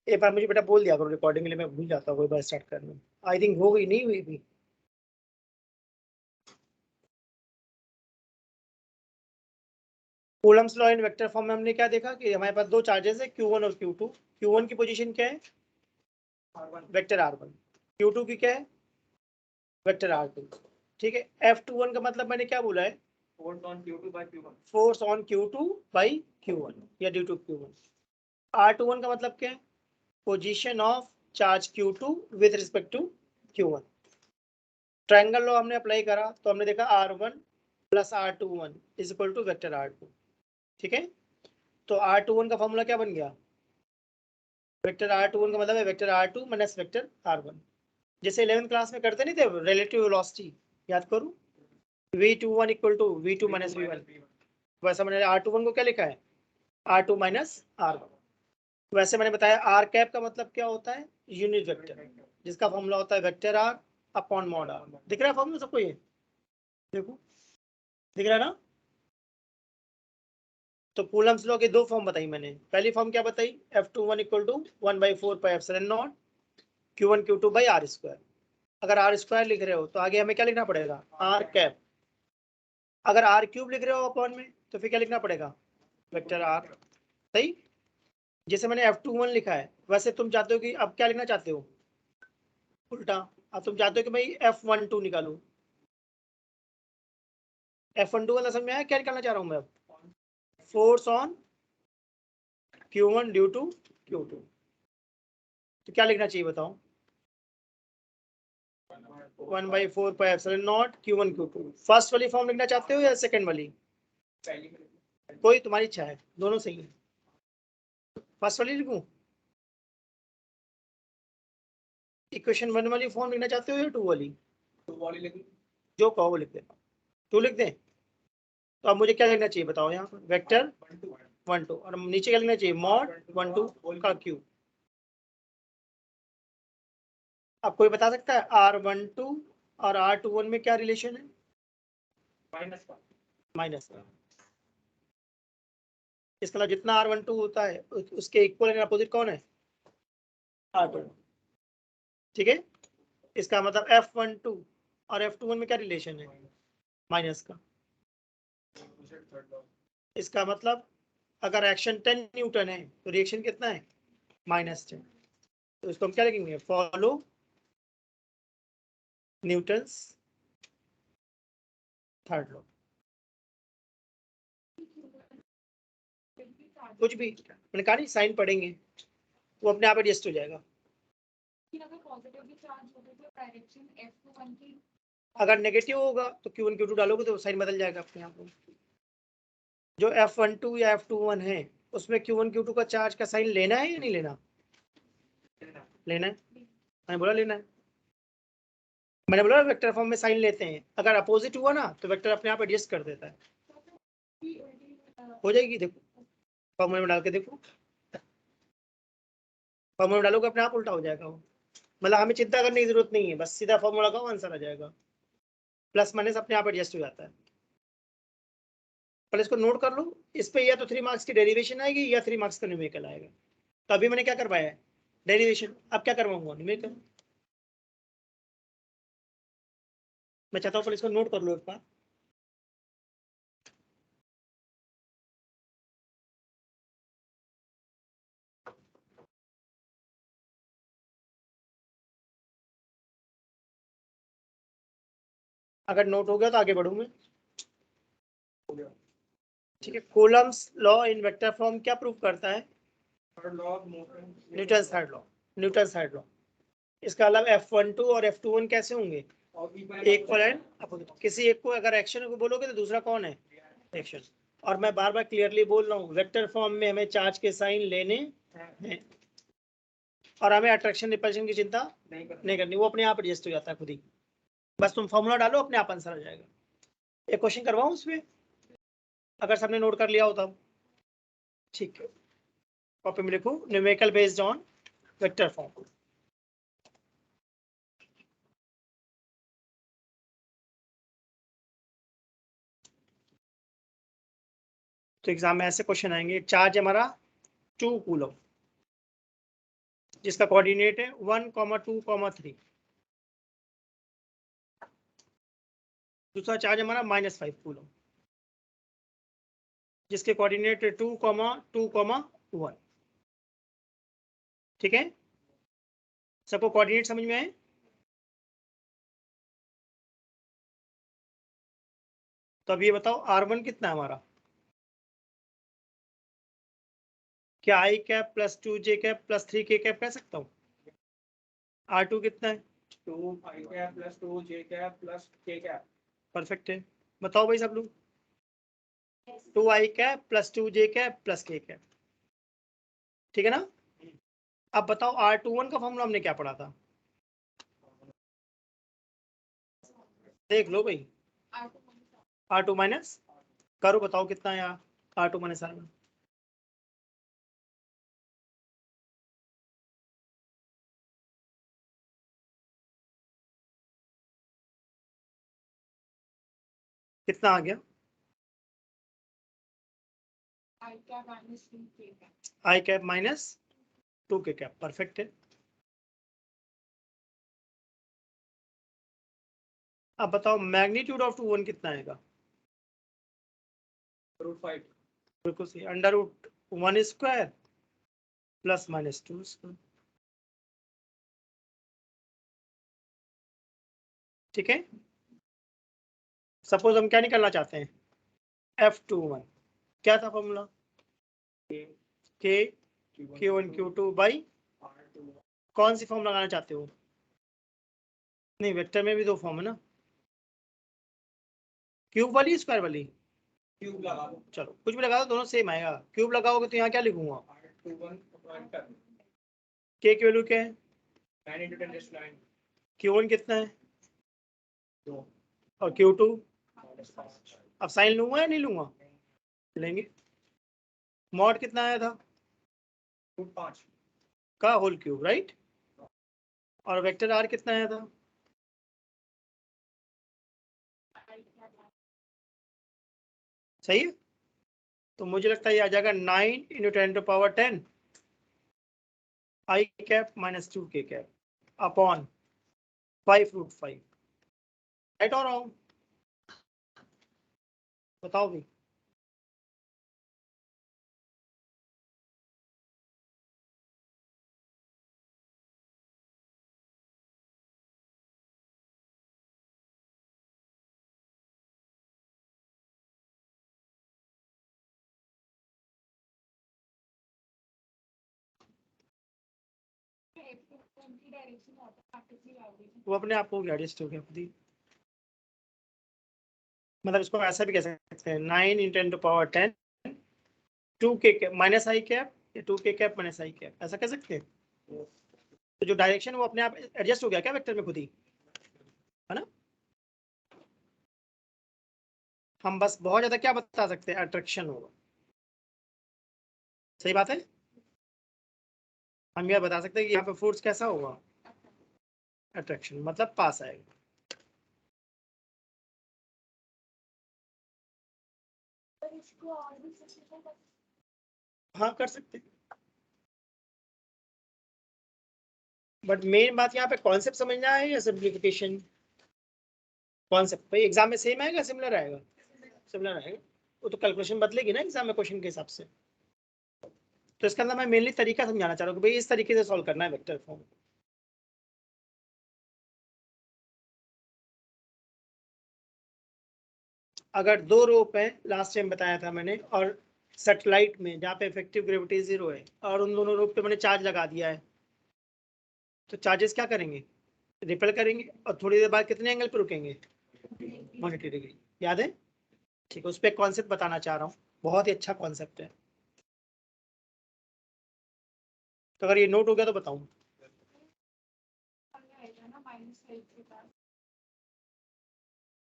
एक बार मुझे बेटा बोल दिया करो रिकॉर्डिंग के लिए, मैं भूल जाता हूँ कोई बार स्टार्ट करने। आई थिंक हो गई, नहीं हुई भी। Coulomb's law in vector form में हमने क्या देखा कि हमारे पास दो चार्जेस है Q1 और Q2। Q1 की पोजीशन क्या है? Vector R1। Q2 की क्या है? Vector R2। ठीक है, F21 का मतलब मैंने क्या बोला है? Force on Q2 by Q1 या ड्यू टू Q1। R21 का मतलब क्या है? Position of charge Q2 with respect to Q1। Triangle law हमने अप्लाई करा तो हमने देखा R1 plus R21 is equal to vector R2। ठीक है, तो R21 का फॉर्मूला क्या बन गया? वेक्टर R21 का मतलब है vector R2 minus vector R1। जैसे 11th क्लास में करते नहीं थे रिलेटिव वेलोसिटी, याद करो, V21 equal to V2 minus V1। वैसा मैंने R21 को क्या लिखा है? R2 minus R1। वैसे मैंने बताया R कैप का मतलब क्या होता है? यूनिट वेक्टर, जिसका फॉर्मूला होता है vector R upon mod R। दिख रहा है फॉर्मूला सबको? ये देखो, दिख रहा है ना? तो कूलम्स लॉ के दो फॉर्म बताई मैंने। पहली फॉर्म क्या बताई? F21 equal to 1/4 pi epsilon naught Q1 Q2 by R square. अगर R स्क्वायर लिख रहे हो तो आगे हमें क्या लिखना पड़ेगा? R cap. अगर R क्यूब लिख रहे हो अपॉन में तो फिर क्या लिखना पड़ेगा? Vector R। सही। जैसे मैंने F21 लिखा है, वैसे तुम चाहते हो कि अब क्या लिखना चाहते हो? उल्टा। अब तुम चाहते हो कि भाई F12 निकालो। F12 वाला समझ में आया क्या निकालना चाह रहा हूं मैं? अब force on Q1 due to Q2। तो क्या लिखना चाहिए बताओ? 1/4 pi epsilon naught Q1 Q2। First वाली फॉर्म लिखना चाहते हो या सेकंड वाली? कोई तुम्हारी इच्छा है, दोनों सही है। फर्स्ट वाली लिखूं? इक्वेशन 1 वाली फॉर्म लिखना चाहते हो या 2 वाली? जो कहो वो लिख देना। 2 लिख दें? तो अब मुझे क्या लिखना चाहिए बताओ? यहाँ पर वेक्टर 1 2 और नीचे क्या लिखना चाहिए? मॉड 1 2 का क्यूब। अब कोई बता सकता है R12 और R21 में क्या रिलेशन है? माइनस का। इसका मतलब जितना R12 होता है उसके इक्वल एंड अपोजिट कौन है? R2। ठीक है, इसका मतलब F12 और F21 में क्या रिलेशन है? माइनस का। इसका मतलब अगर एक्शन 10 न्यूटन है तो रिएक्शन कितना है? -10। तो इसको हम क्या लिखेंगे? Follow Newton's third law. कुछ भी मैंने कहा नहीं, साइन पढ़ेंगे वो अपने आप एडजस्ट हो जाएगा। अगर नेगेटिव होगा तो Q1 Q2 डालोगे तो साइन बदल जाएगा अपने आप। जो F12 या F21 है उसमें Q1 Q2 का चार्ज का साइन लेना है या नहीं लेना? लेना है। मैंने बोला लेना है। मैंने बोला वेक्टर फॉर्म में साइन लेते हैं, अगर अपोजिट हुआ ना तो वेक्टर अपने आप एडजस्ट कर देता है। हो जाएगी, देखो फॉर्मूले में डाल के देखो। फॉर्मूला में डालोगे अपने आप उल्टा हो जाएगा वो। मतलब हमें चिंता करने की जरूरत नहीं है, बस सीधा फॉर्मूला लगाओ आंसर आ जाएगा। प्लस माइनस अपने आप एडजस्ट हो जाता है। पर इसको नोट कर लो, इस पे या तो 3 मार्क्स की डेरिवेशन आएगी या 3 मार्क्स का न्यूमेरिकल आएगा। तो अभी मैंने क्या करवाया है? डेरिवेशन। अब क्या करवाऊंगा? न्यूमेरिकल। मैं चाहता हूँ इसको नोट कर लो एक बार। अगर नोट हो गया तो आगे बढ़ूँ मैं। ठीक है, Coulomb's law in vector form क्या प्रूव करता है? Newton third law. Newton third law. इसका मतलब F12 और F21 कैसे होंगे? Equal and opposite. किसी एक को अगर एक्शन को बोलोगे तो दूसरा कौन है? एक्शन। और मैं बार बार क्लियरली बोल रहा हूँ, वेक्टर फॉर्म में हमें चार्ज के साइन लेने हैं और हमें अट्रैक्शन रिपल्शन की चिंता नहीं करनी, वो अपने आप एडजस्ट हो जाता है खुद ही। बस तुम फॉर्मूला डालो अपने आप आंसर आ जाएगा। एक क्वेश्चन करवाऊं उसमें, अगर सबने नोट कर लिया हो तब? ठीक है, कॉपी में लिखो numerical based on vector form. तो एग्जाम में ऐसे क्वेश्चन आएंगे। चार्ज हमारा 2 कूलम, जिसका कोऑर्डिनेट है 1,2,3। दूसरा चार्ज हमारा -5 कूलम, जिसके कोऑर्डिनेट 2,2,1। ठीक है, सबको कोऑर्डिनेट समझ में आए? तो अब ये बताओ R1 कितना है हमारा? क्या I cap plus 2J cap plus 3K cap कह सकता हूँ? R2 कितना है? 2I cap plus 2J cap plus K cap. Perfect है। बताओ भाई सब लोग। 2I cap plus 2J cap plus K cap. ठीक है ना? अब बताओ R21 का फॉर्मूला हमने क्या पढ़ा था? देख लो भाई, R2 माइनस करो, बताओ कितना है यार R2 माइनस R1? कितना आ गया? I cap minus 2K cap. Perfect है। अब बताओ मैग्नीट्यूड ऑफ 2 1 कितना आएगा? √5। बिल्कुल सही, √1 स्क्वायर प्लस माइनस 2 स्क्वायर। ठीक है, सपोज हम क्या निकालना चाहते हैं? F21 क्या था formula? K Q1 Q2 by कौन सी फॉर्म लगाना चाहते हो? नहीं, वेक्टर में भी दो फॉर्म है ना, क्यूब वाली स्क्वायर वाली? क्यूब लगा दो। चलो कुछ भी लगा दो, दोनों सेम आएगा। क्यूब लगाओगे तो यहाँ क्या लिखूंगा? K की वैल्यू क्या है? 9 × 10⁹। Q1 कितना है? 2 और Q2? -5। अब साइन लूंगा या नहीं लूंगा? लेंगे। मॉड कितना आया था? √5 का होल क्यूब, राइट? और वेक्टर आर कितना आया था? सही है, तो मुझे लगता है ये आ जाएगा 9 × 10⁻10 I cap minus 2K cap upon 5√5। Right और रॉन्ग? बताओ भी। वो अपने आप को एडजस्ट हो गया खुद ही। मतलब इसको ऐसा भी कह सकते हैं 9 × 10⁻10 2K cap minus I cap या 2K cap minus I cap, ऐसा कह सकते हैं। तो जो डायरेक्शन वो अपने आप एडजस्ट हो गया क्या वेक्टर में खुद ही, है ना? हम बस बहुत ज्यादा क्या बता सकते हैं? अट्रैक्शन होगा। सही बात है। हम यह बता सकते हैं कि यहाँ पे फोर्स कैसा होगा? अट्रैक्शन, मतलब पास आएगा। हाँ कर सकते हैं, बट मेन बात यहाँ पे कॉन्सेप्ट समझना है या सिंप्लीफिकेशन? कॉन्सेप्ट भाई एग्जाम में सेम आएगा सिमिलर आएगा? सिमिलर आएगा। वो तो कैलकुलेशन बदलेगी ना एग्जाम में क्वेश्चन के हिसाब से। तो इसके अंदर मैं मेनली तरीका समझाना चाह रहा हूँ कि भाई इस तरीके से सॉल्व करना है वेक्टर फॉर्म। अगर दो रोप है, लास्ट टाइम बताया था मैंने, और सेटेलाइट में जहाँ पे इफेक्टिव ग्रेविटी 0 है, और उन दोनों रोप पे मैंने चार्ज लगा दिया है, तो चार्जेस क्या करेंगे? रिपेल करेंगे, और थोड़ी देर बाद कितने एंगल पे रुकेंगे? 180 डिग्री। याद है? ठीक है, उस पर कॉन्सेप्ट बताना चाह रहा हूँ, बहुत ही अच्छा कॉन्सेप्ट है। तो अगर ये नोट हो गया तो बताऊँ?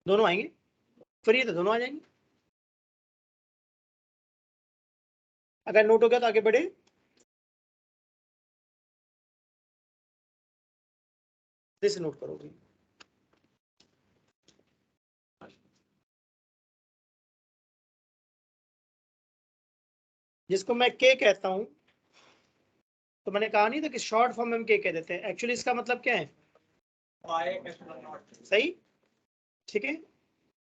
दोनों आएंगे, फ्री तो दोनों आ जाएंगे। अगर नोट हो गया तो आगे बढ़े। दिस नोट करोगे, जिसको मैं के कहता हूं, तो मैंने कहा नहीं था कि शॉर्ट फॉर्म में हम के कह देते हैं, एक्चुअली इसका मतलब क्या है, पाई एप्सिलॉन नॉट। सही, ठीक है।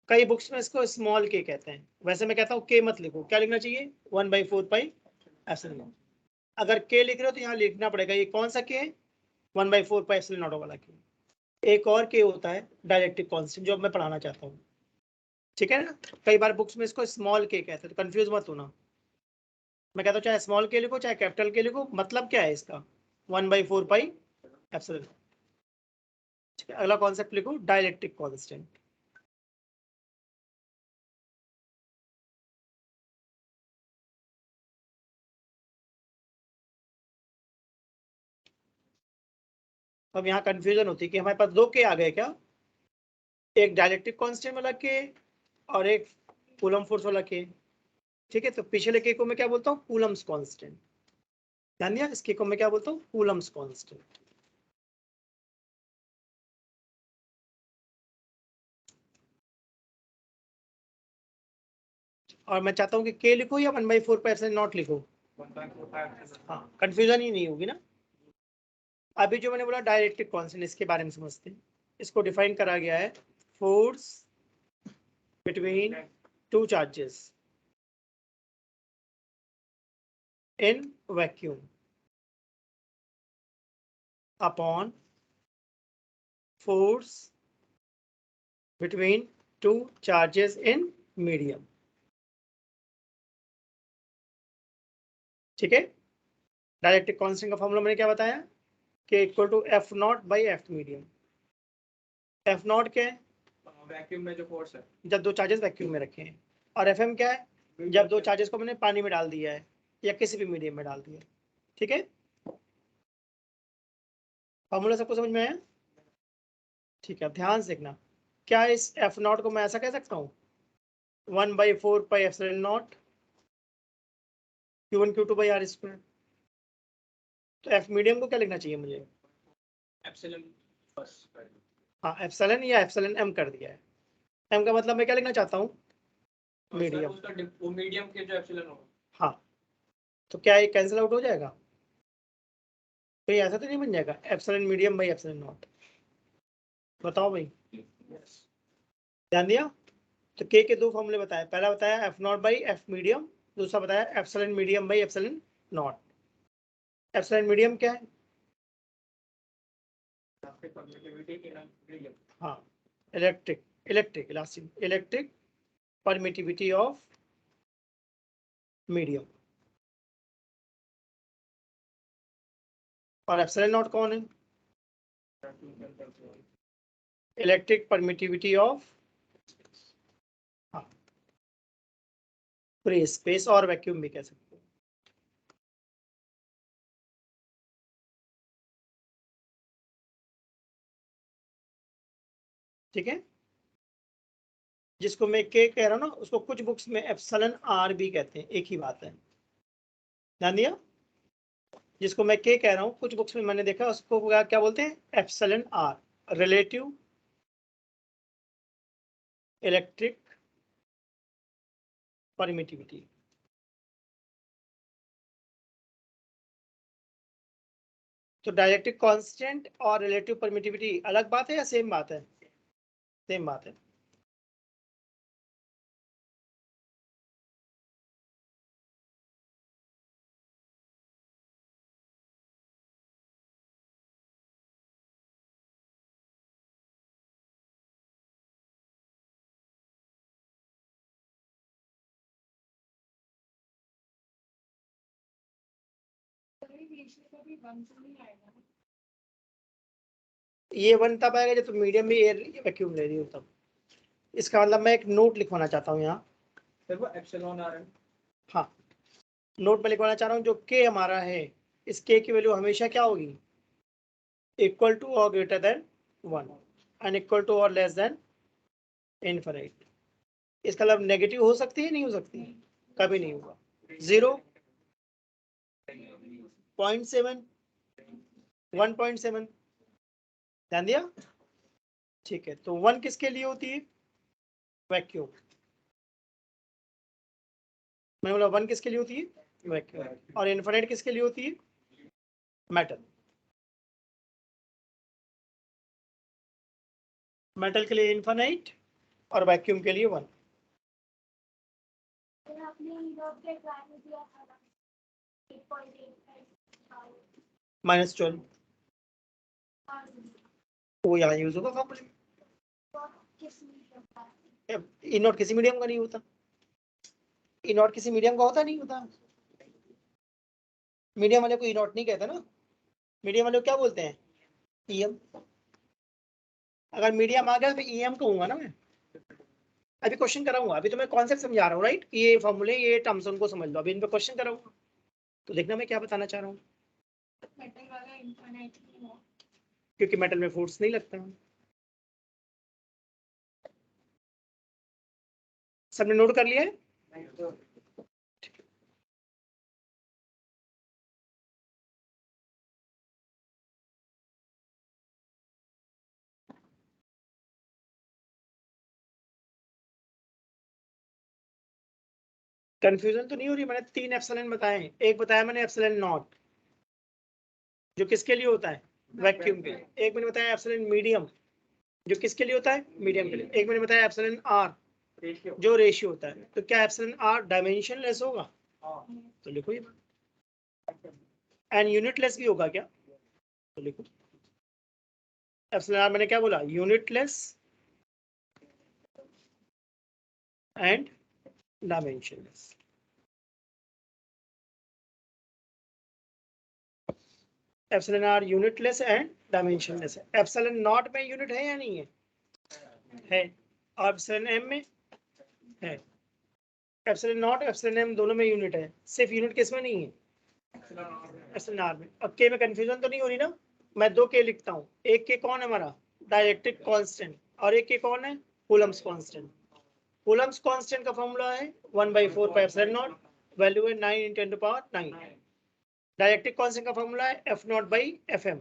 कई बुक्स में इसको स्मॉल के कहते हैं, वैसे मैं कहता हूँ के मत लिखो, क्या लिखना चाहिए 1/4 पाई एप्सिलॉन नॉट। अगर के लिख रहे हो तो यहाँ लिखना पड़ेगा ये कौन सा के है, 1/4 पाई एप्सिलॉन नॉट वाला के। एक और के होता है डायरेक्ट्रिक कांस्टेंट, जो अब मैं पढ़ाना चाहता हूँ, ठीक है ना। कई बार बुक्स में इसको स्मॉल के कहते हैं, तो कंफ्यूज मत होना। मैं कहता हूँ चाहे स्मॉल के लिखो चाहे कैपिटल के लिखो, मतलब क्या है इसका 1/4 पाई एप्सिलॉन। ठीक है, अगला कॉन्सेप्ट लिखो डायलेक्ट्रिक कांस्टेंट। अब यहाँ कंफ्यूजन होती है कि हमारे पास दो के आ गए क्या, एक डायलेक्ट्रिक कांस्टेंट वाला के और एक कूलम फोर्स वाला के। ठीक है, तो पिछले के को मैं क्या बोलता हूँ, कूलम्स कांस्टेंट। ध्यान दिया, इस के को मैं क्या बोलता हूँ, कूलम्स कांस्टेंट। और मैं चाहता हूँ कि के लिखो या 1/4 पर ऐसे नॉट लिखो, 1/4 पाई एप्सिलॉन। हाँ कंफ्यूजन ही नहीं होगी ना। अभी जो मैंने बोला डायलेक्ट्रिक कांस्टेंट, इसके बारे में समझते हैं। इसको डिफाइन करा गया है, force between two charges in vacuum upon force between two charges in medium. ठीक है, डायलेक्ट्रिक कांस्टेंट का फॉर्मूला मैंने क्या बताया, K equal to F naught by F medium. F naught क्या है, वैक्यूम में जो फोर्स है, जब दो चार्जेस वैक्यूम में रखे हैं, और एफ एम क्या है, जब दो चार्जेस को मैंने पानी में डाल दिया है या किसी भी मीडियम में डाल दिया है। ठीक है, फॉर्मूला सबको समझ में आया। ठीक है, अब ध्यान से देखना, क्या इस एफ नॉट को मैं ऐसा कह सकता हूँ 1/4 pi epsilon naught Q1 Q2 by R square. तो एफ मीडियम को क्या लिखना चाहिए मुझे, एप्सिलॉन फर्स्ट। हाँ एप्सिलॉन या एप्सिलॉन एम कर दिया है। एम का मतलब मैं क्या लिखना चाहता हूँ, मीडियम। उसका वो मीडियम के जो एप्सिलॉन होगा। हाँ, तो क्या ये कैंसिल आउट हो जाएगा, तो ये ऐसा तो नहीं बन जाएगा epsilon medium by epsilon not, बताओ भाई। यस। ध्यान दिया, तो के दो फॉर्मूले बताए, पहला बताया F naught by F medium, दूसरा बताया epsilon medium by epsilon not. Epsilon medium क्या है, हाँ electric electric permittivity of medium. और एप्सिलॉन नॉट कौन है, electric permittivity of free space और वैक्यूम भी कह सकते हो। ठीक है, जिसको मैं के कह रहा हूँ ना, उसको कुछ बुक्स में एप्सिलॉन आर भी कहते हैं, एक ही बात है। ध्यान दिया, जिसको मैं के कह रहा हूँ कुछ बुक्स में मैंने देखा उसको क्या बोलते हैं, epsilon R, relative electric permittivity. तो डायलेक्ट्रिक कांस्टेंट और रिलेटिव परमिटिविटी अलग बात है या सेम बात है, सेम बात है। ये वन तब आएगा जब तुम मीडियम में एयर वैक्यूम ले रही हो तब। इसका मतलब मैं एक नोट लिखवाना चाहता हूँ यहाँ, फिर वो एप्सिलॉन आ रहा है। हाँ नोट में लिखवाना चाह रहा हूँ, जो के हमारा है इस के की वैल्यू हमेशा क्या होगी, इक्वल टू और ग्रेटर देन 1, अनइक्वल टू और लेस देन इनफिनिट। इसका मतलब नेगेटिव हो सकती है, नहीं हो सकती, कभी नहीं होगा। 0, 0.7, 1.7, ध्यान दिया। ठीक है, तो 1 किसके लिए होती है, वैक्यूम। मैं बोला 1 किसके लिए होती है, वैक्यूम। और इनफिनिट किसके लिए होती है, मेटल, मेटल के लिए इन्फिनाइट और वैक्यूम के लिए 1। -12 वो यहाँ यूज होगा फॉर्मूले में। ई नॉट किसी मीडियम का नहीं होता, ई नॉट किसी मीडियम का होता नहीं होता। मीडियम वाले को ई नॉट नहीं कहते ना, मीडियम वाले को क्या बोलते हैं, ईएम। अगर मीडियम आ गया तो ईएम कहूंगा ना मैं। अभी क्वेश्चन कराऊंगा, अभी तो मैं कॉन्सेप्ट समझा रहा हूँ, राइट। ये फॉर्मूले, ये टर्म्स उनको समझ लो, अभी इन पे क्वेश्चन कराऊंगा तो देखना मैं क्या बताना चाह रहा हूँ। क्योंकि मेटल में फोर्स नहीं लगता। सबने नोट कर लिया है? कंफ्यूजन तो नहीं हो रही? मैंने 3 एप्सिलॉन बताए, एक बताया मैंने एप्सिलॉन नॉट जो किसके लिए होता है, वैक्यूम के लिए। एक मैंने बताया एप्सिलॉन मीडियम जो किसके लिए होता है, मीडियम के लिए। एक मैंने बताया एप्सिलॉन आर जो रेशियो होता है। तो क्या एप्सिलॉन आर डायमेंशनलेस होगा? तो लिखो ये, एंड यूनिटलेस भी होगा क्या? तो लिखो एप्सिलॉन आर, मैंने क्या बोला, unitless and dimensionless. Epsilon R unitless and dimensionless है। एप्सिलॉन नॉट में यूनिट है या नहीं है? है। और एप्सिलॉन एम में है। एप्सिलॉन नॉट एप्सिलॉन एम दोनों में यूनिट है, सिर्फ यूनिट किस में नहीं है, एप्सिलॉन आर में। अब के में कंफ्यूजन तो नहीं हो रही ना? मैं 2 के लिखता हूँ, एक के कौन है हमारा, डाइलेक्ट्रिक कांस्टेंट, और एक के कौन है, कूलम्स कांस्टेंट। कूलम्स कांस्टेंट का फॉर्मूला है 1/4 पाई एप्सिलॉन नॉट, वैल्यू है 9 × 10⁻⁹। डाइलेक्ट्रिक कांस्टेंट का फॉर्मूला है F0/Fm,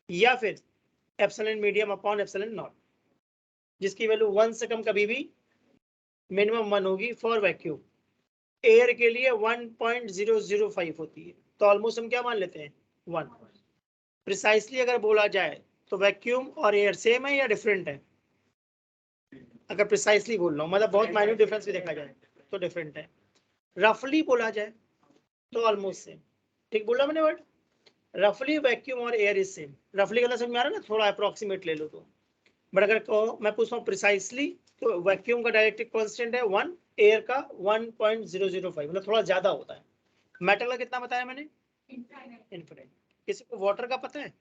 या फिर epsilon medium upon epsilon not, जिसकी वैल्यू 1 से कम कभी भी मिनिमम 1 होगी फॉर वैक्यूम। एयर के लिए 1.005 होती है, तो ऑलमोस्ट हम क्या मान लेते हैं, 1। प्रिसाइसली अगर बोला जाए तो वैक्यूम और एयर सेम है या डिफरेंट है? अगर प्रिसाइसली बोल रहा हूँ, मतलब बहुत माइन्यूट डिफरेंस भी देखा जाए तो डिफरेंट है। रफली बोला जाए तो ऑलमोस्ट सेम। ठीक बोला मैंने वर्ड? रफली वैक्यूम और एयर इज सेम। रफली का समझ में आ रहा है ना, थोड़ा अप्रोक्सीमेट ले लो तो। बट अगर मैं पूछता हूँ प्रिसाइसली, तो वैक्यूम का डायरेक्ट्रिक कांस्टेंट है 1, एयर का 1.005, मतलब थोड़ा ज्यादा होता है। मेटल का कितना बताया मैंने, इनफिनिट। किसी को वाटर का पता है?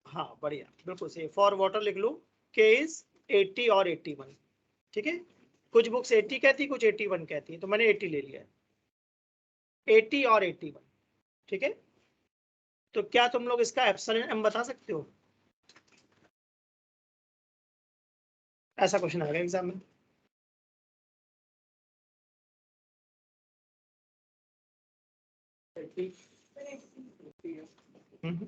हाँ बढ़िया, बिल्कुल सही। फॉर वाटर लिख लो, के इज 80 और 81। ठीक है, कुछ बुक्स 80 कहती, कुछ 81 कहती है, तो मैंने 80 ले लिया है, 80 और 81। ठीक है, तो क्या तुम लोग इसका एप्सिलॉन एम बता सकते हो? ऐसा क्वेश्चन आएगा एग्जाम में। हम्म।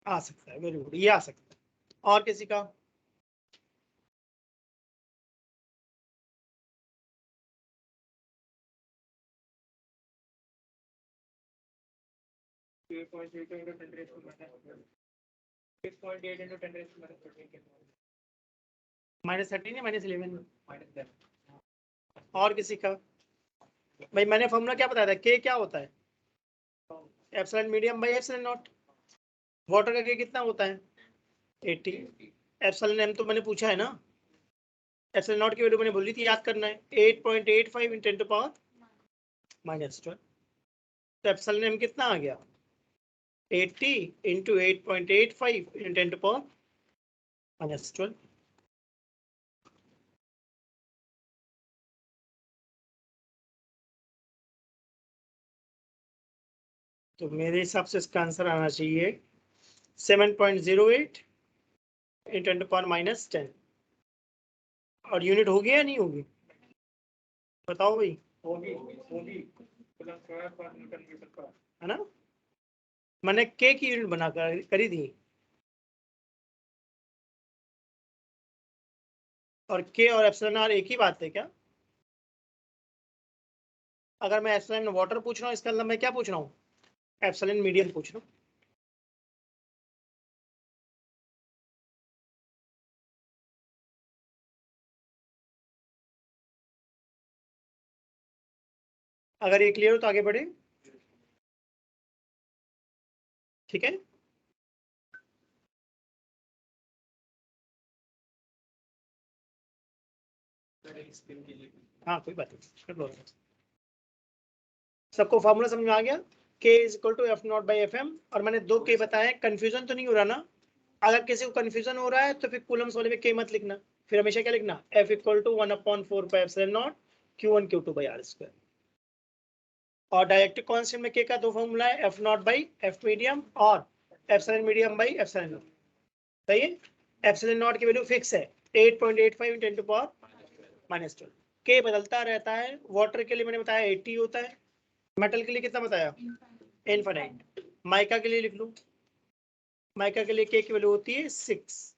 आ सकता है, वेरी गुड, ये आ सकता है। और किसी का? -13 या -11? और किसी का? भाई मैंने फॉर्मूला क्या बताया था, के क्या होता है, epsilon medium by epsilon not. Water का के कितना होता है, 80। एप्सिलॉन एम तो मैंने पूछा है ना, एप्सिलॉन नॉट की वैल्यू मैंने बोली थी, याद करना है, 8.85 × 10⁻⁻12। तो एप्सिलॉन एम कितना आ गया, 80 × 8.85 × 10⁻12। तो मेरे हिसाब से इसका आंसर आना चाहिए 7.08 × 10⁻⁻10। और यूनिट होगी या नहीं होगी, बताओ भाई। होगी है ना, मैंने के की यूनिट बना कर करी थी। और के और एप्सिलॉन आर एक ही बात है क्या? अगर मैं एप्सिलॉन वाटर पूछ रहा हूँ, इसका मतलब मैं क्या पूछ रहा हूँ? एप्सिलॉन मीडियम पूछ रहा हूँ। अगर ये क्लियर हो तो आगे बढ़े, ठीक है। हाँ कोई बात नहीं, सबको फॉर्मूला समझ में आ गया? K is equal to F naught by F M, और मैंने 2 K बताए, कंफ्यूजन तो नहीं हो रहा ना? अगर किसी को कंफ्यूजन हो रहा है तो फिर कूलम्स वाले में K मत लिखना, फिर हमेशा क्या लिखना, F equal to 1/4 pi epsilon naught Q1 Q2 by R square. और डायरेक्ट्रिक कांस्टेंट में K का 2 फॉर्मूला है, F naught by F medium और epsilon medium by epsilon naught. सही है। एप्सिलॉन नॉट की वैल्यू फिक्स है 8.85 × 10⁻12। K बदलता रहता है। वाटर के लिए मैंने बताया 80 होता है, मेटल के लिए कितना बताया, इनफाइनाइट। माइका के लिए लिख लूं, माइका के लिए K की वैल्यू होती है 6,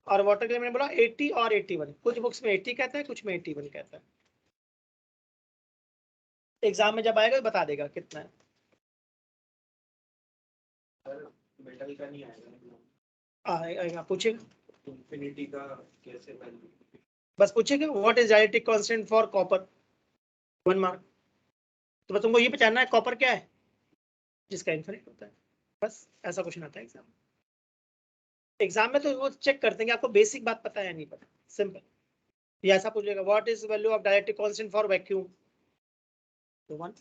और वाटर के लिए मैंने बोला 80 और 81। कुछ बुक्स में 80 कहता है, कुछ में 81 कहता है। एग्जाम में जब आएगा तो बता देगा कितना है। मेटल का नहीं आएगा, आएगा, पूछेगा, इंफिनिटी का कैसे बस पूछेगा what is डायरेक्ट्रिक constant for copper, 1 mark. तो बस तुमको ये पहचानना है कॉपर क्या है, जिसका इन्फिनिट होता है, बस ऐसा क्वेश्चन आता है एग्जाम। एग्जाम में तो वो चेक करते हैं कि आपको बेसिक बात पता है या नहीं पता, सिंपल। ये ऐसा पूछेगा what is value of डायरेक्ट्रिक constant for vacuum, तो 1,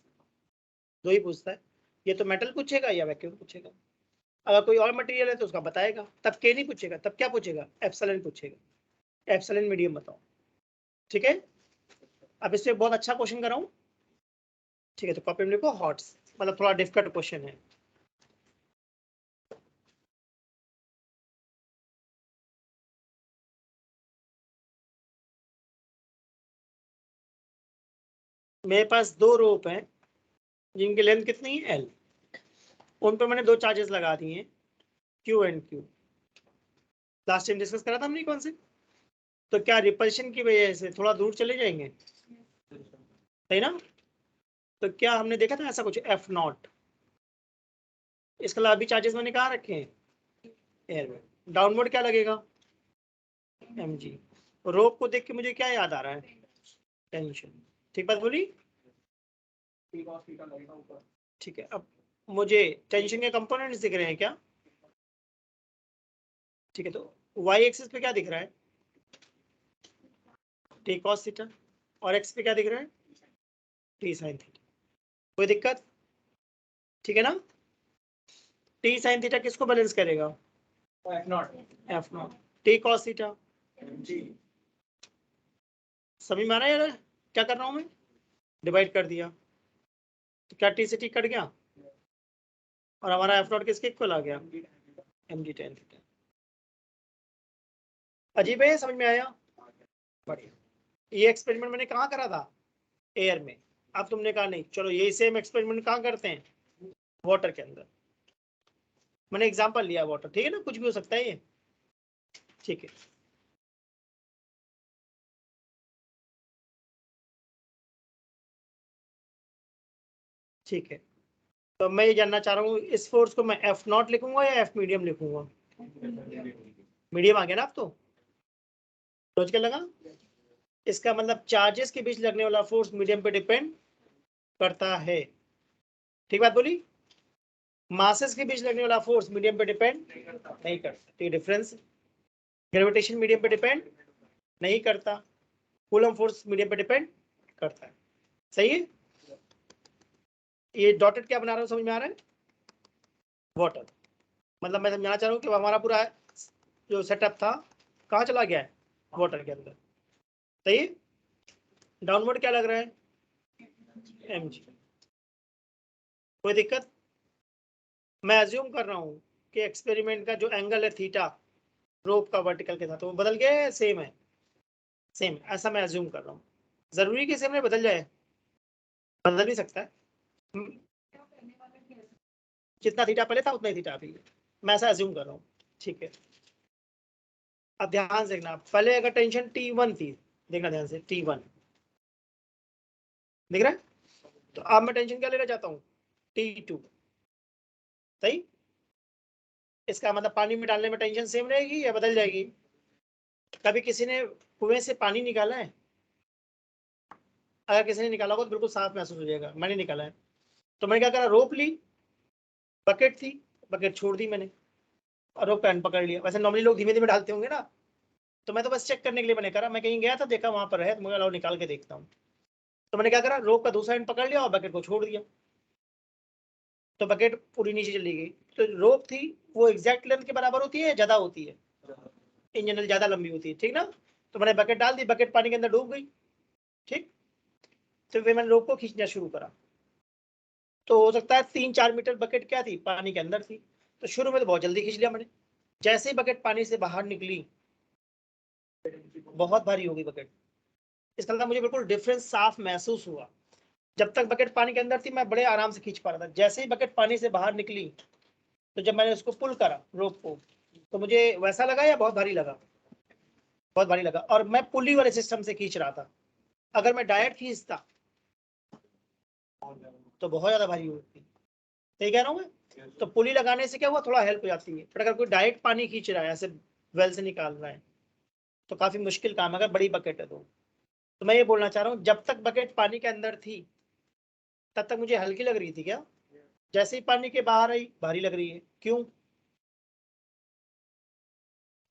2 ही पूछता है। ये तो मेटल पूछेगा या वैक्यूम पूछेगा। अगर कोई और मटेरियल है तो उसका बताएगा, तब के नहीं पूछेगा, तब क्या पूछेगा, एप्सिलॉन पूछेगा, एप्सिलॉन मीडियम बताओ, ठीक है। अब इससे बहुत अच्छा क्वेश्चन कर रहा हूँ, ठीक है। तो कॉपी में लिखो हॉट्स, मतलब थोड़ा डिफिकल्ट क्वेश्चन है। मेरे पास 2 रोप हैं जिनकी लेंथ कितनी है, L। उन पर मैंने 2 चार्जेस लगा दिए हैं, Q and Q। Last time discuss करा था हमने कौन से, तो क्या रिपल्शन की वजह से थोड़ा दूर चले जाएंगे, सही ना? तो क्या हमने देखा था ऐसा कुछ F0, इसके अलावा अभी चार्जेस मैंने कहाँ रखे हैं, एयर में। डाउनवर्ड क्या लगेगा, mg। रोप को देख के मुझे क्या याद आ रहा है, टेंशन। ठीक बात बोली, ठीक है। अब मुझे टेंशन के कंपोनेंट्स दिख रहे हैं क्या, ठीक है। तो y एक्सिस पे क्या दिख रहा है, t cos थीटा, और x पे क्या दिख रहा है, t sin थीटा। कोई दिक्कत, ठीक है ना? t sin थीटा किसको बैलेंस करेगा, f0, t cos थीटा। समझ में आ रहा है यार क्या कर रहा हूं मैं, डिवाइड कर दिया, तो क्या t से t कट गया, और हमारा f0 किसके इक्वल आ गया, mg tan थीटा। अजीब है, समझ में आया, बढ़िया। ये एक्सपेरिमेंट मैंने कहाँ करा था, एयर में। अब तुमने कहा नहीं, चलो यही सेम एक्सपेरिमेंट कहाँ करते हैं, वाटर के अंदर। मैंने एग्जांपल लिया वाटर, ठीक है ना, कुछ भी हो सकता है ये, ठीक है। ठीक है, तो मैं ये जानना चाह रहा हूँ, इस फोर्स को मैं F0 लिखूंगा या F मीडियम लिखूंगा, मीडियम आ गया ना अब तो, सोच के लगा। इसका मतलब चार्जेस के बीच लगने वाला फोर्स मीडियम पे डिपेंड करता है, ठीक बात बोली। मासेस के बीच लगने वाला फोर्स मीडियम पे डिपेंड नहीं करता, तो ये डिफरेंस। ग्रेविटेशन मीडियम पे डिपेंड नहीं करता, कूलम फोर्स मीडियम पे डिपेंड करता है, सही है। ये डॉटेड क्या बना रहा हूँ, समझ में आ रहा है, वाटर। मतलब मैं समझाना चाह रहा हूँ कि हमारा पूरा जो सेटअप था कहाँ चला गया है, वाटर के अंदर, सही है। डाउनवर्ड क्या लग रहा है, mg। कोई दिक्कत, मैं अज्यूम कर रहा हूँ कि एक्सपेरिमेंट का जो एंगल है थीटा रोप का वर्टिकल के साथ, वो बदल गया है, सेम है, सेम, ऐसा मैं अज्यूम कर रहा हूँ। जरूरी कि सेम नहीं बदल जाए, बदल भी सकता है। जितना थीटा पहले था उतना ही थीटा अभी है। मैं ऐसा अज्यूम कर रहा हूँ, ठीक है। अब ध्यान से देखना, पहले अगर टेंशन T1 थी, देखना ध्यान से, T1 दिख रहा है, तो अब मैं टेंशन क्या लेना चाहता हूँ, T2। सही, इसका मतलब पानी में डालने में टेंशन सेम रहेगी या बदल जाएगी? कभी किसी ने कुएं से पानी निकाला है? अगर किसी ने निकाला होगा तो बिल्कुल साफ महसूस हो जाएगा। मैंने निकाला है, तो मैंने क्या करा, रोप ली, बकेट थी, बकेट छोड़ दी मैंने और रोप का एंड पकड़ लिया। वैसे नॉर्मली लोग धीमे धीमे डालते होंगे ना, तो मैं तो बस चेक करने के लिए मैंने करा, मैं कहीं गया था, देखा वहां पर है, तो मैं निकाल के देखता हूँ। तो मैंने क्या करा, रोप का दूसरा एंड पकड़ लिया और बकेट को छोड़ दिया, तो बकेट पूरी नीचे चली गई। तो रोप थी वो एग्जैक्ट लेंथ के बराबर होती है, ज्यादा होती है, इन जनरल ज्यादा लंबी होती है, ठीक ना। तो मैंने बकेट डाल दी, बकेट पानी के अंदर डूब गई, ठीक। तो फिर मैंने रोप को खींचना शुरू करा, तो हो सकता है 3-4 मीटर बकेट क्या थी, पानी के अंदर थी। तो शुरू में तो बहुत जल्दी खींच लिया मैंने, जैसे ही बकेट पानी से बाहर निकली, बहुत भारी हो गई बकेट। इसका मतलब मुझे बिल्कुल डिफरेंस साफ महसूस हुआ। जब तक बकेट पानी के अंदर थी मैं बड़े आराम से खींच पा रहा था, जैसे ही बकेट पानी से बाहर निकली, तो जब मैंने उसको पुल करा रोप को, तो मुझे वैसा लगा या बहुत भारी लगा? बहुत भारी लगा। और मैं पुली वाले सिस्टम से खींच रहा था, अगर मैं डायरेक्ट खींचता तो बहुत ज्यादा भारी होती। सही कह रहा हूँ मैं? तो पुली लगाने से क्या हुआ, थोड़ा हेल्प हो जाती है, पर अगर कोई डायरेक्ट पानी खींच रहा है, ऐसे वेल से निकाल रहा है, तो काफी मुश्किल काम है, अगर बड़ी बकेट है तो मैं ये बोलना चाह रहा हूँ, जब तक बकेट पानी के अंदर थी तब तक मुझे हल्की लग रही थी क्या? जैसे ही पानी के बाहर आई भारी लग रही है, क्यों?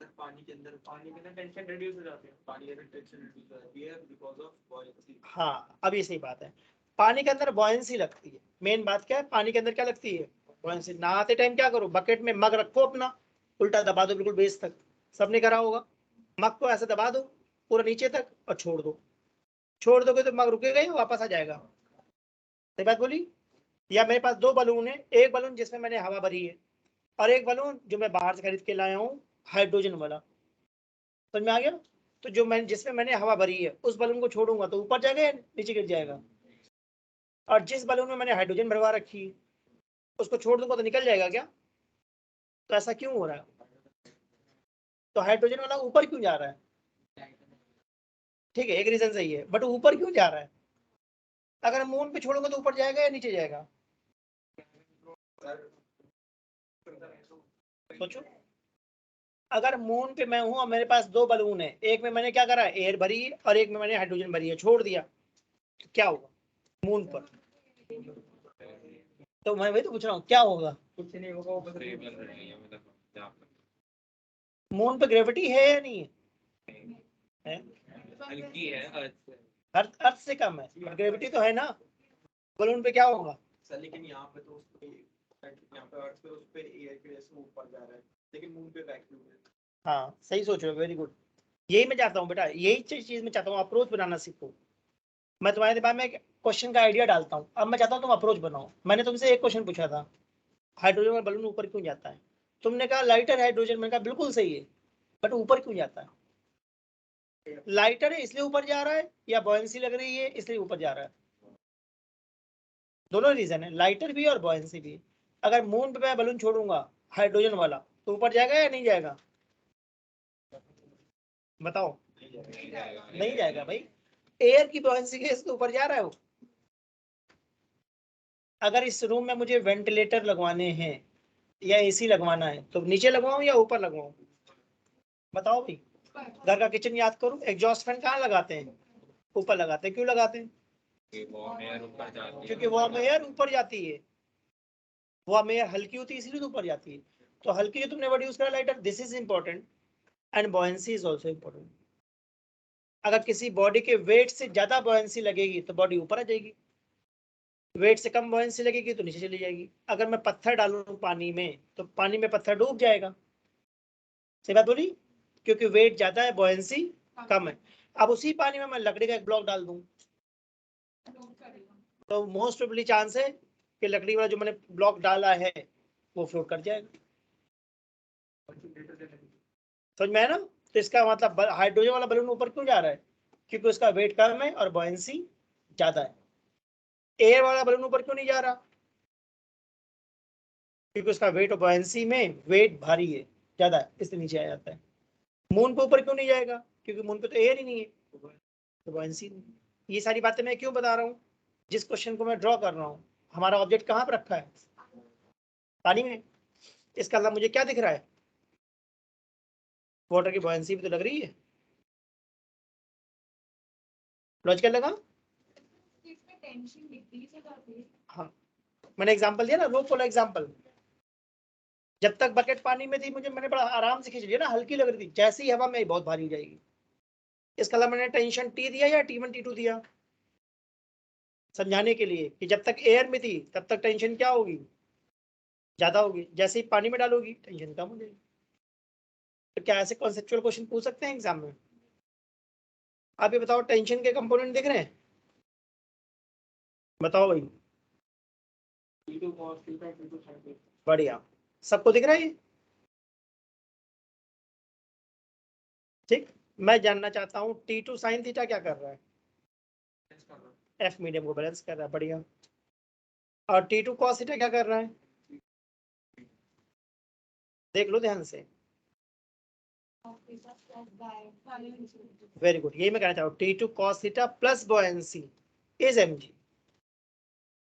पानी के अंदर टेंशन रिड्यूस हो जाती है, पानी के अंदर टेंशन रिड्यूस हो जाती है बिकॉज ऑफ बॉयंसी। हाँ, अब ये सही बात है, पानी के अंदर बॉयंसी लगती है। मेन बात क्या है, पानी के अंदर क्या लगती है, बॉयंसी। नहाते टाइम क्या करो, बकेट में मग रखो अपना, उल्टा दबा दो बिल्कुल बेस तक, सबने करा होगा, मग को ऐसे दबा दो पूरा नीचे तक और छोड़ दो। छोड़ दोगे तो मग रुकेगा ही, वापस आ जाएगा। सही बात बोली? या मेरे पास दो बलून है, एक बलून जिसमें मैंने हवा भरी है, और एक बलून जो मैं बाहर से खरीद के लाया हूँ, हाइड्रोजन वाला। समझ में आ गया? तो जो मैंने, जिसमें मैंने हवा भरी है, उस बलून को छोड़ूंगा तो ऊपर जाएगा या नीचे गिर जाएगा? और जिस बलून में मैंने हाइड्रोजन भरवा रखी है, उसको छोड़ दूंगा तो निकल जाएगा क्या? तो ऐसा क्यों हो रहा है? तो हाइड्रोजन वाला ऊपर क्यों जा रहा है? ठीक है, एक रीजन सही है, बट ऊपर क्यों जा रहा है? अगर मून पे छोड़ूंगा तो ऊपर जाएगा या नीचे जाएगा? सोचो, अगर मून पे मैं हूं और मेरे पास दो बलून है, एक में मैंने क्या करा, एयर भरी है, और एक में मैंने हाइड्रोजन भरी है, छोड़ दिया, तो क्या होगा मून पर? तो मैं वही तो पूछ रहा हूँ, क्या होगा? कुछ नहीं होगा, वो बस स्टेबल रहेगा, मतलब मून पे ग्रेविटी है या नहीं है? हल्की है अर्थ से। अर्थ से कम है, बट ग्रेविटी तो है ना। बलून पे क्या होगा? सर लेकिन यहाँ पे तो उस पे, यहाँ पे अर्थ पे उस पे एयर के जैसे ऊपर जा रहा है, लेकिन मून पे वैक्यूम है। हाँ सही सोच रहे हो, वेरी गुड। यही मैं चाहता हूँ बेटा, यही चीज मैं चाहता हूँ, अप्रोच बनाना सीखो। मैं तुम्हारे दिमाग में क्वेश्चन का आइडिया डालता हूँ, अब मैं चाहता हूँ तुम अप्रोच बनाओ। मैंने तुमसे एक क्वेश्चन पूछा था, हाइड्रोजन का बलून ऊपर क्यों जाता है? तुमने कहा लाइटर हाइड्रोजन, मैंने कहा बिल्कुल सही है, बट ऊपर क्यों जाता है? लाइटर है इसलिए ऊपर जा रहा है, या बॉयंसी लग रही है इसलिए ऊपर जा रहा है? दोनों रीजन है, लाइटर भी और बॉयंसी भी। अगर मून पे मैं बलून छोड़ूंगा हाइड्रोजन वाला, तो ऊपर जाएगा या नहीं जाएगा? बताओ। नहीं जाएगा भाई, एयर की बॉयंसी के इसके ऊपर जा रहा है वो। अगर इस रूम में मुझे वेंटिलेटर लगवाने हैं या एसी लगवाना है, तो नीचे लगवाऊं या ऊपर लगवाऊं? बताओ भाई। घर का किचन याद करो, एग्जॉस्ट फैन कहाँ लगाते हैं? ऊपर लगाते हैं। क्यों लगाते हैं? क्योंकि वार्म एयर ऊपर जाती है, वार्म एयर हल्की होती है इसलिए तो ऊपर जाती है। तो हल्की जो तुमने वर्ड यूज करा lighter, this is important, and buoyancy is also important. अगर किसी बॉडी के वेट से ज्यादा बॉयंसी लगेगी तो बॉडी ऊपर आ जाएगी, वेट से कम बॉयंसी लगेगी तो नीचे चली जाएगी। अगर मैं पत्थर डालूं पानी में, तो पानी में पत्थर डूब जाएगा। सही बात बोली? क्योंकि वेट ज्यादा है, बॉयंसी कम है। अब उसी पानी में मैं लकड़ी का एक ब्लॉक डाल दूं, तो मोस्ट प्रोबेबली चांस है कि लकड़ी वाला जो मैंने ब्लॉक डाला है वो फ्लोट कर जाएगा। समझ में है ना? तो इसका मतलब हाइड्रोजन वाला बलून ऊपर क्यों जा रहा है? क्योंकि उसका वेट कम है और बॉयंसी ज्यादा है। एयर वाला बलून ऊपर क्यों नहीं जा रहा? क्योंकि उसका वेट और बॉयंसी में वेट भारी है, ज्यादा है, इसलिए नीचे आ जाता है। मून पे ऊपर क्यों नहीं जाएगा? क्योंकि मून पे तो एयर ही नहीं है, तो buoyancy नहीं। ये सारी बातें मैं क्यों बता रहा हूँ? जिस क्वेश्चन को मैं ड्रॉ कर रहा हूँ, हमारा ऑब्जेक्ट कहाँ पर रखा है? पानी में। इसका मतलब मुझे क्या दिख रहा है? वाटर की buoyancy भी तो लग रही है। लॉजिकल लगा? हाँ, मैंने एग्जांपल दिया ना, रोप वाला एग्जांपल। जब तक बकेट पानी में थी मैंने बड़ा आराम से खींच लिया ना, हल्की लग रही थी, जैसे ही हवा में बहुत भारी हो जाएगी। इसका मतलब मैंने टेंशन टी दिया या T1 T2 दिया? समझाने के लिए कि जब तक एयर में थी तब तक टेंशन क्या होगी? ज्यादा होगी, जैसे ही पानी में डालोगी टेंशन कम हो जाएगी। तो क्या ऐसे कॉन्सेप्चुअल क्वेश्चन पूछ सकते हैं एग्जाम में? आप ये बताओ, टेंशन के कंपोनेंट दिख रहे हैं? बताओ भाई। बढ़िया, सबको दिख रहा है ये? ठीक। मैं जानना चाहता हूँ T2 साइन थीटा क्या कर रहा है? एफ मीडियम को बैलेंस कर रहा है। बढ़िया। और T2 कॉस थीटा क्या कर रहा है? देख लो ध्यान से। वेरी गुड, यही मैं कहना चाह रहा हूँ। T2 cos theta plus buoyancy is mg।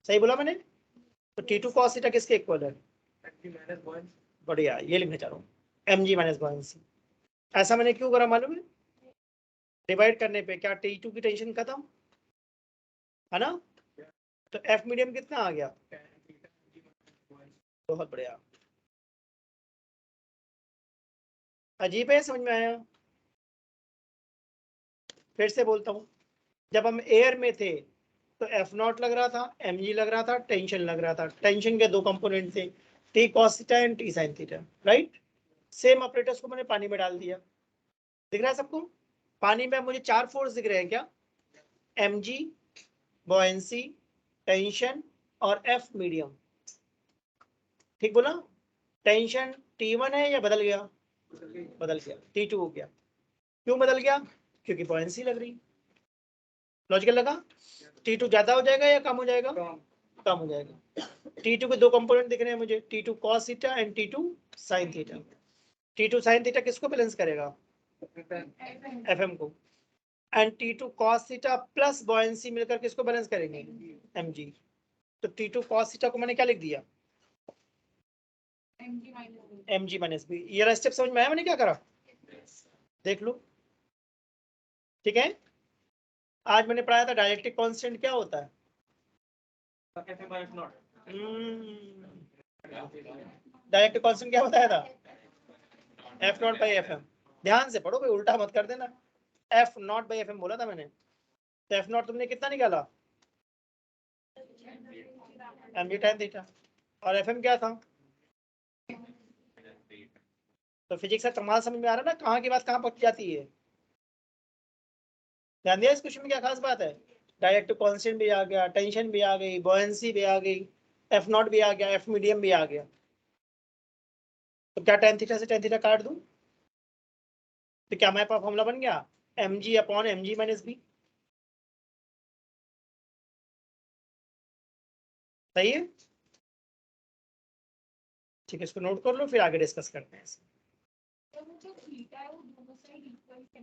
सही बोला मैंने? तो T2 cos थीटा किसके इक्वल है? बढ़िया, ये लिखना चाह रहा हूँ, mg माइनस buoyancy। ऐसा मैंने क्यों करा मालूम है? डिवाइड करने पे क्या T2 की टेंशन खत्म है ना? तो F मीडियम कितना आ गया? बहुत बढ़िया। अजीब है, समझ में आया? फिर से बोलता हूँ, जब हम एयर में थे तो F0 लग रहा था, mg लग रहा था, टेंशन लग रहा था। टेंशन के दो कंपोनेंट थे, T cos theta and T sin theta, right? Same operators को मैंने पानी में डाल दिया। दिख रहा है सबको? पानी में मुझे चार फोर्स दिख रहे हैं क्या? mg, buoyancy, टेंशन और F मीडियम। ठीक बोला? टेंशन T1 है या बदल गया? बदल गया, T2 हो गया। क्यों बदल गया? क्योंकि buoyancy लग रही। लॉजिकल लगा? T2 ज्यादा हो जाएगा या कम हो जाएगा? कम हो जाएगा। T2 के दो कंपोनेंट दिख रहे हैं मुझे, T2 cos theta and T2 sin theta. T2 sin theta किसको बैलेंस करेगा? FM को। And T2 cos theta plus buoyancy मिलकर किसको बैलेंस करेंगे? mg। तो T2 cos थीटा को मैंने क्या लिख दिया? mg minus b। ये स्टेप समझ में आया मैंने क्या करा? देख लो। ठीक है। आज मैंने पढ़ाया था डायलेक्ट्रिक कांस्टेंट क्या होता है। डायलेक्ट्रिक कांस्टेंट क्या बताया था? F0 by FM। ध्यान से पढ़ो भाई, उल्टा मत कर देना। F0 बाई FM बोला था मैंने। तो F0 तुमने कितना निकाला? mg tan theta. और FM क्या था? तो फिजिक्स का कमाल समझ में आ रहा है ना, कहाँ की बात कहाँ पहुंच जाती है। ध्यान दिया इस क्वेश्चन में क्या खास बात है? डायरेक्ट कांस्टेंट भी आ गया, टेंशन भी आ गई, buoyancy भी आ गई, F0 भी आ गया, F मीडियम भी आ गया। तो क्या tan थीटा से tan थीटा काट दूं? तो क्या हमारे पास फॉर्मूला बन गया? mg upon mg minus B. सही है? ठीक है, इसको नोट कर लो, फिर आगे डिस्कस करते हैं।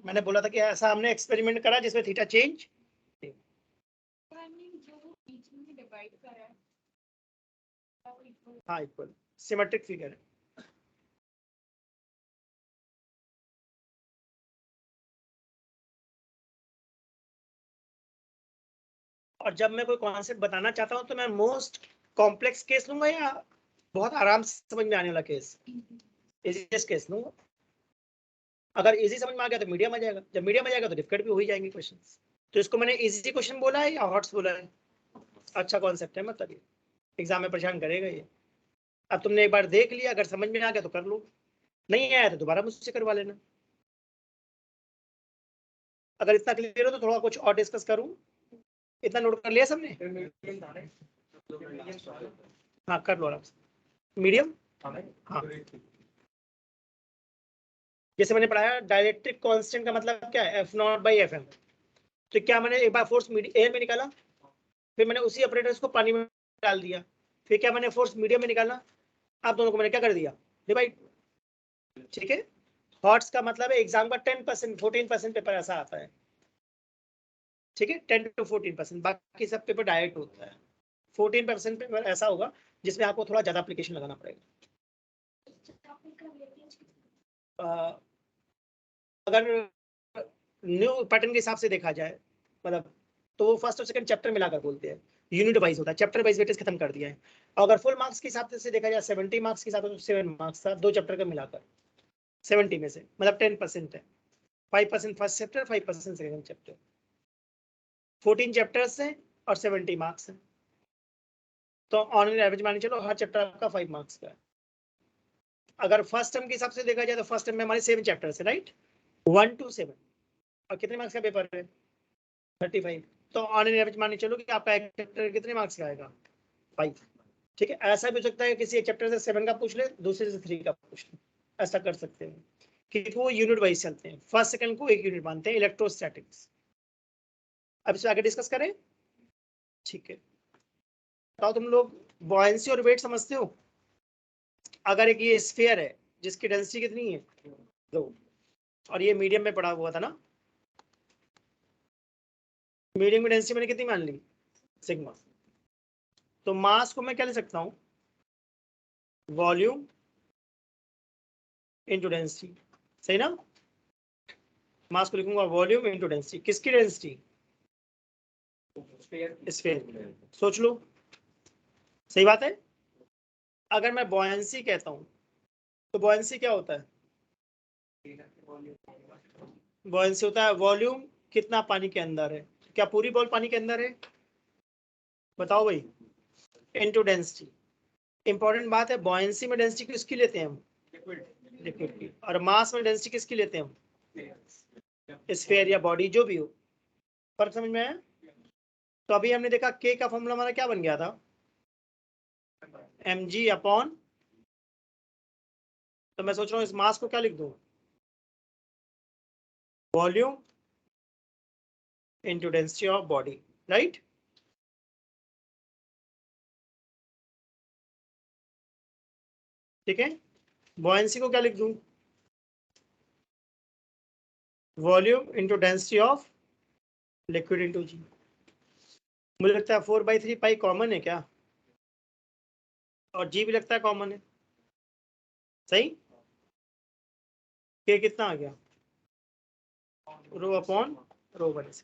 मैंने बोला था कि ऐसा हमने एक्सपेरिमेंट करा जिसमें थीटा चेंज। हाँ, इक्वल सिमेट्रिक फिगर है। और जब मैं कोई कॉन्सेप्ट बताना चाहता हूँ तो मैं मोस्ट कॉम्प्लेक्स केस लूंगा या बहुत आराम से समझ में आने वाला केस? इजीएस्ट केस लूंगा। अगर इजी समझ में आ गया तो मीडियम आ जाएगा, जब मीडियम आ जाएगा तो डिफिकल्ट भी हो ही जाएंगे क्वेश्चन। तो इसको मैंने इजी क्वेश्चन बोला है या हॉट्स बोला है? अच्छा कॉन्सेप्ट है, मतलब ये एग्जाम में परेशान करेगा ये। अब तुमने एक बार देख लिया, अगर समझ में आ गया तो कर लो, नहीं आया तो दोबारा मुझसे करवा लेना। अगर इतना क्लियर हो तो थोड़ा कुछ और डिस्कस करूं। इतना नोट कर लिया सबने? हाँ कर लो आराम से। मीडियम। हाँ, जैसे मैंने पढ़ाया डायलेक्ट्रिक कांस्टेंट का मतलब क्या है? F0 by FM। तो क्या मैंने एक बार फोर्स एयर में निकाला, फिर मैंने उसी ऑपरेटर्स को पानी में डाल दिया, फिर क्या मैंने फोर्स मीडियम में निकाला। आप दोनों को मैंने क्या कर दिया? डिवाइड। ठीक है, हॉट्स का मतलब है एग्जाम का 10%, 14% पेपर ऐसा आता है, ठीक है, 10 to 14%, बाकी सब पेपर डायरेक्ट होता है। 14% पेपर ऐसा होगा जिसमें आपको थोड़ा ज्यादा एप्लीकेशन लगाना पड़ेगा। अगर न्यू पैटर्न के हिसाब से देखा जाए, मतलब तो वो फर्स्ट और सेकंड चैप्टर मिलाकर बोलते हैं, यूनिट वाइज होता है, चैप्टर वाइज वेटेज खत्म कर दिया है। अगर फुल मार्क्स के हिसाब से देखा जाए 70 मार्क्स के हिसाब से, तो 7 मार्क्स था 2 चैप्टर का मिलाकर, 70 में से मतलब 10% है, 5% first chapter, 5% second chapter, 14 chapters हैं और 70 मार्क्स हैं, तो ऑन एवरेज मान चलो हर चैप्टर आपका 5 मार्क्स का है। अगर फर्स्ट टर्म के हिसाब से देखा जाए तो फर्स्ट टर्म में हमारे 7 चैप्टर्स है, राइट, 1 to 7, और कितने मार्क्स का पेपर है 35, तो ऑन एवरेज मान चलो कि आपका एक चैप्टर कितने मार्क्स का आएगा 5, ठीक है। ऐसा भी हो सकता है किसी एक चैप्टर से 7 का पूछ ले, दूसरे से 3 का पूछ ले, ऐसा कर सकते हैं, क्योंकि वो यूनिट वाइज चलते हैं, फर्स्ट सेकंड को एक यूनिट मानते हैं, इलेक्ट्रोस्टैटिक्स। अब इससे आगे डिस्कस करें, ठीक है। तो तुम लोग बॉयंसी और वेट समझते हो? अगर एक ये स्फीयर है जिसकी डेंसिटी कितनी है 2, और ये मीडियम में पड़ा हुआ था ना, मीडियम की डेंसिटी मैंने कितनी मान ली सिग्मा, तो मास को मैं क्या ले सकता हूँ, वॉल्यूम इंटू डेंसिटी, सही ना, मास को लिखूंगा वॉल्यूम इंटू डेंसिटी, किसकी डेंसिटी, स्फीयर, सोच लो, सही बात है। अगर मैं बॉयंसी कहता हूँ तो बॉयंसी क्या होता है, बॉयंसी होता है वॉल्यूम कितना पानी के अंदर है, क्या पूरी बॉल पानी के अंदर है, बताओ भाई, इनटू डेंसिटी। इंपॉर्टेंट बात है, बॉयंसी में डेंसिटी किसकी लेते हैं हम, लिक्विड की, और मास में डेंसिटी किसकी लेते हैं हम, स्फीयर या बॉडी जो भी हो, फर्क समझ में आया। तो अभी हमने देखा के का फॉर्मूला हमारा क्या बन गया था, mg अपॉन, तो मैं सोच रहा हूँ इस मास को क्या लिख दूं, volume into density of body, right. ठीक है, बॉयंसी को क्या लिख दूं, volume into density of liquid into g. मुझे लगता है 4/3 पाई कॉमन है क्या, और जी भी लगता है कॉमन है, सही। के कितना आ गया, रो अपॉन रो 1।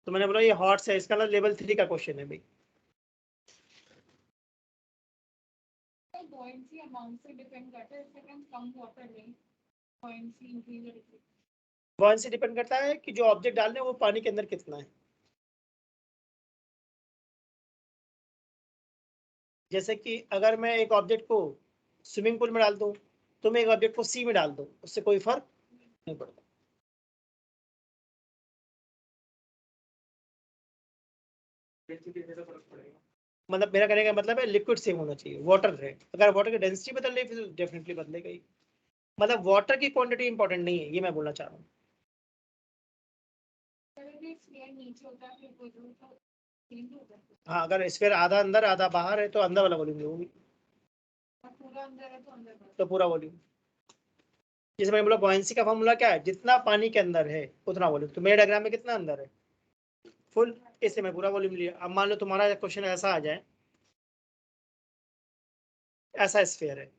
तो मैंने बोला ये हॉट है, इसका लेवल 3 का क्वेश्चन है भाई। बॉयंसी अमाउंट से डिपेंड करता है, इससे हम कम वाटर लें, बॉयंसी इंक्रीज और डिक्रीज। बॉयंसी डिपेंड करता है कि जो ऑब्जेक्ट डालने हैं वो पानी के अंदर कितना है। जैसे कि अगर मैं एक ऑब्जेक्ट को स्विमिंग पूल में डाल दूं, तो मैं एक ऑब्जेक्ट को सी में डाल दूं, उससे कोई फर्क नहीं पड़ता। मतलब मेरा कहने का मतलब है लिक्विड सेम होना चाहिए, वाटर रहे, अगर वाटर की डेंसिटी बदल रही है फिर डेफिनेटली बदलेगा ही, मतलब वाटर की क्वांटिटी इंपॉर्टेंट नहीं है, ये मैं बोलना चाह रहा हूँ। हाँ, अगर स्फीयर आधा अंदर आधा बाहर है तो अंदर वाला वॉल्यूम होगी, पूरा अंदर है तो पूरा वॉल्यूम। जैसे मैंने बोला बॉयंसी का फॉर्मूला क्या है, जितना पानी के अंदर है उतना वॉल्यूम, तो मेरे डायग्राम में कितना अंदर है फुल, इससे मैं पूरा वॉल्यूम लिया। अब मान लो तुम्हारा क्वेश्चन ऐसा आ जाए, ऐसा स्फीयर है,